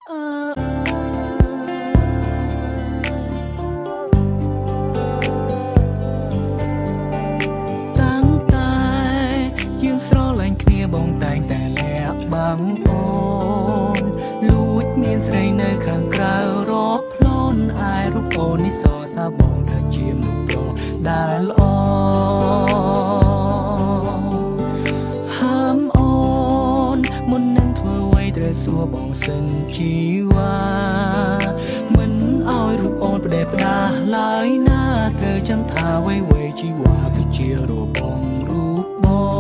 ตั้งแต่ยืนស្រឡាញ់គ្នាបងតែងតែលាក់បាំងអូនលួចមានស្រីនៅខាងក្រៅរាប់ផ្លន់អាយរូបអូននេះសរសើរបងថាជាមនុស្សប្រុសដែលល្អហាមអូនមុននឹងធ្វើអ្វីត្រូវសួរបងសិនជីវ៉ាមិនឲ្យរូបអូនផ្ដេសផ្ដាសឡើយណាត្រូវចាំថាអ្វីជីវ៉ាគឺជារបស់រូបបង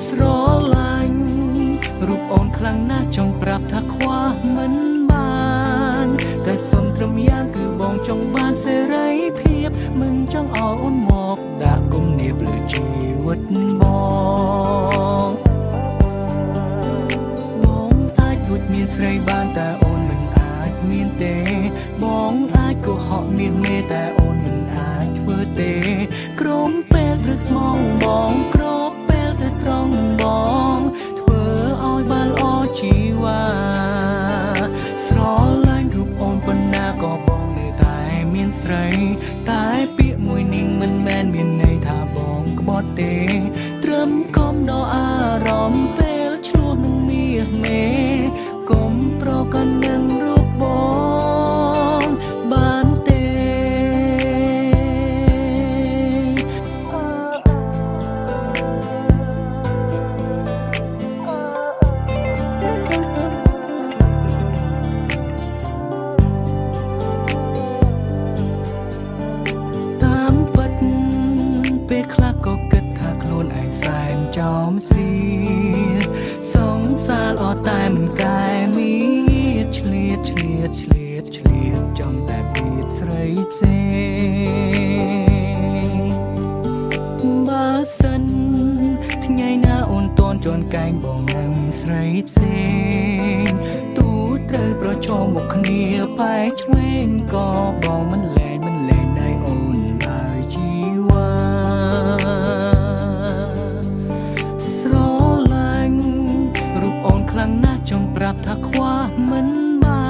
ស្រឡាញ់រូបអូនខ្លាំងណាស់ចង់ប្រាប់ថាខ្វះមិនបានតែសុំត្រឹមយ៉ាងគឺបងចង់បានសេរីភាពមិនចង់ឲ្យអូនមកដាក់គំនាបលើជីវិតបងអាចលួចមានស្រីបានតែអូនមិនអាចមានទេបងអាចកុហកមាសមេតែអូនមិនអាចធ្វើទេក្រុមពេលត្រូវស្មងបងក្របពេលត្រូវត្រង់បងធ្វើឲ្យបានល្អជីវ៉ាស្រឡាញ់រូបអូនប៉ុណ្ណាក៏បងនៅតែមានស្រីតែពាក្យមួយនេះមិនមែនមានន័យថាបងក្បត់ទេត្រឹមកុំដល់អារម្មណ៍ពេលឆ្លោះនឹងមាសមេកុំប្រកាន់នឹងរូបបងបានទេតាមពិតពេលខ្លះក៏គិតថាខ្លួនឯងសែនចោមសៀសងសាលអត់តែមិនកែមានឆ្លៀតចង់តែពីស្រីផ្សេងបើសិនថ្ងៃណាអូនតន់ជន់កែងបងនឹងស្រីផ្សេងទូត្រូវប្រឈមមុខគ្នាបែកឆ្វេងក៏បងមិនលែងដៃអូនឡើយជីវ៉ាស្រឡាញ់រូបអូនខ្លាំងណាស់ចង់ប្រាប់ថាខ្វះមិនបា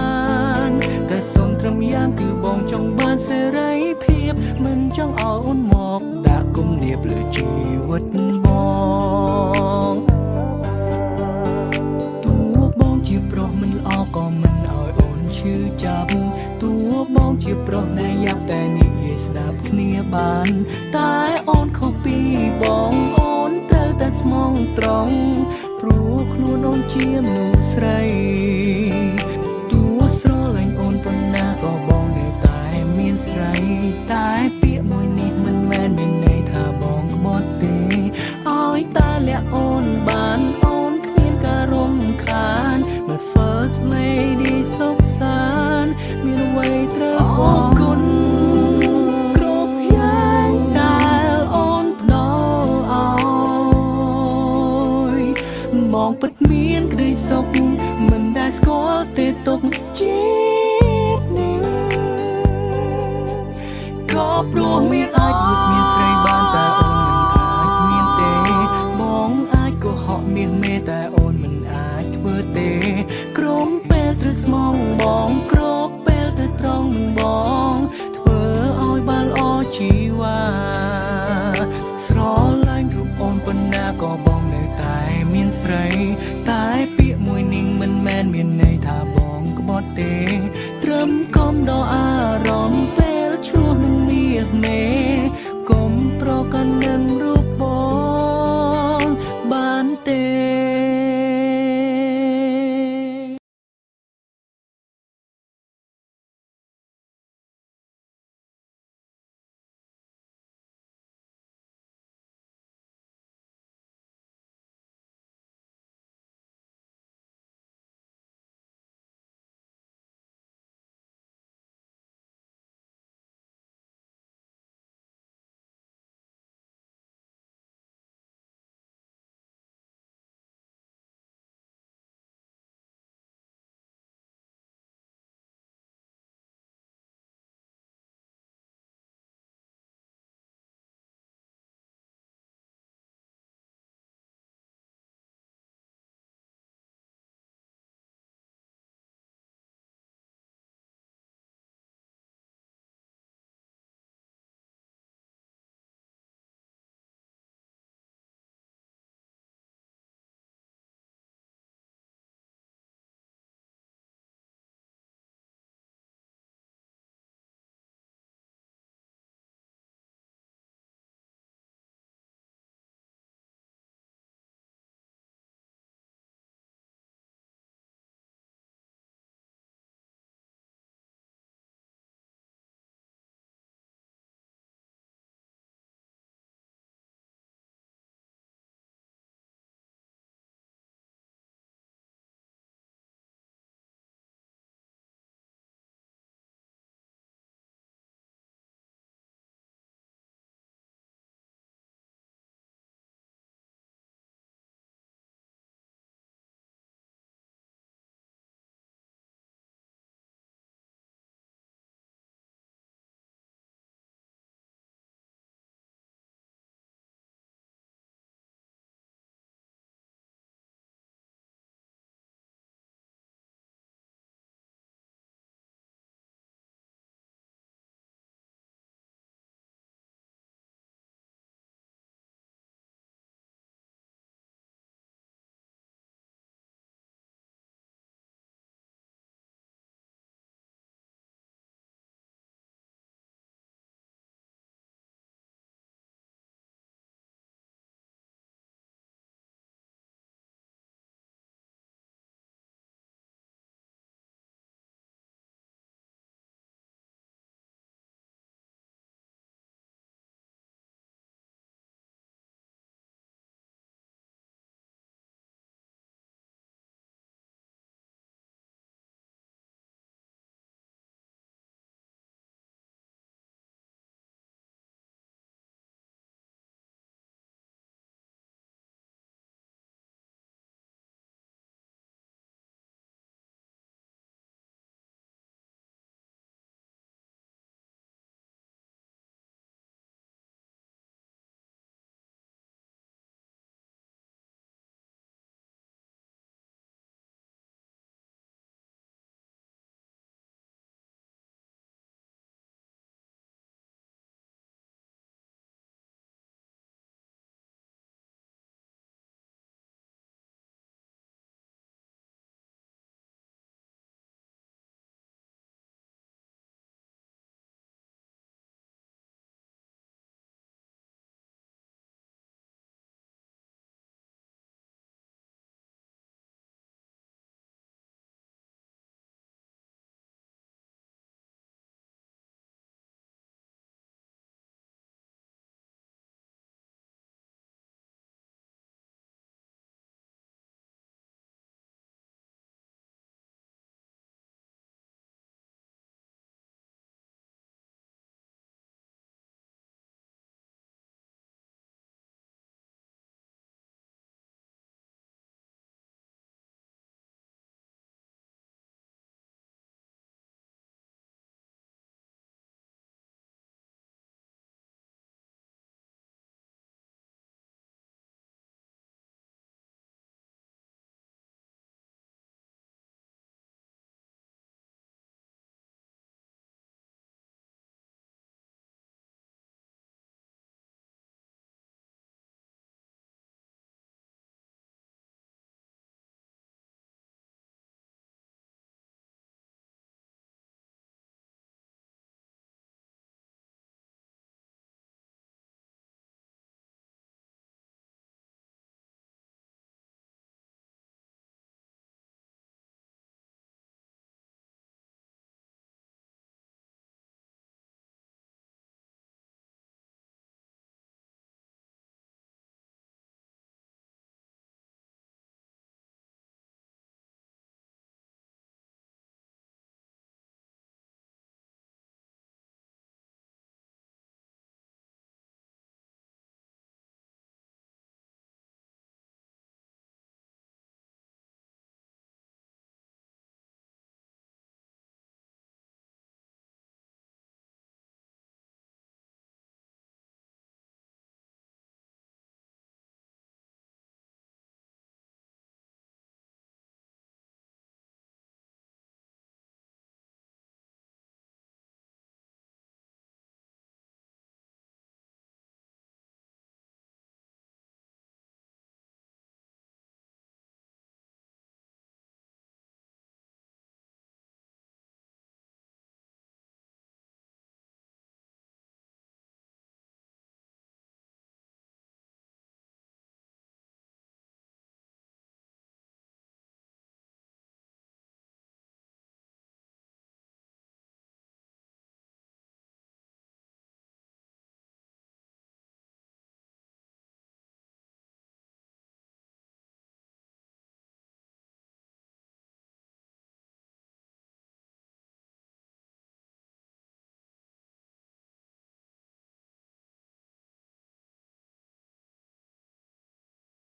នតែសុំត្រឹមយ៉ាងគឺបងចង់បានសេរីភាពមិនចង់ឲ្យអូនមកដាក់គំនាបលើជីវិតបងតួបងជាប្រុសមិនល្អក៏មិនឲ្យអូនឈឺចាប់តួបងជាប្រុសណែយ៉ាប់តែនិយាយស្ដាប់គ្នាបានតែអូនខុសពីបងអូនត្រូវតែស្មងត្រង់ព្រោះខ្លួនអូនជាមនុស្សស្រីតួស្រឡាញ់អូនប៉ុណ្ណាក៏បងនៅតែមានស្រីតែពាក្យមួយនេះមិនមែនមានន័យថាបងក្បត់ទេឲ្យតែលាក់អូនបានអូនគ្មានការរំខាន My first lady សុខសាន្តមានអ្វីត្រូវអរគុណគ្រប់យ៉ាងដែលអូនផ្ដល់ឲ្យបងពិតមានក្តីសុខមិនដែលស្គាល់ទេទុកជាតិនេះក៏ព្រោះមានអាចលួចមានស្រីបានតែអូនមិនអាចមានទេបងអាចកុហកមាសមេតែអូនមិនអាចធ្វើទេក្រុមពេលត្រូវស្មងបងក្របពេលត្រូវត្រង់បងធ្វើឲ្យបានល្អជីវ៉ាស្រឡាញ់រូបអូនប៉ុណ្ណាក៏បងនៅតែមានស្រីតែពាក្យមួយនេះមិនមែនមានន័យថាបងក្បត់ទេត្រឹមកុំដល់អារម្មណ៍ពេលឆ្លោះនឹងមាសមេកុំប្រកាន់នឹងរូបបង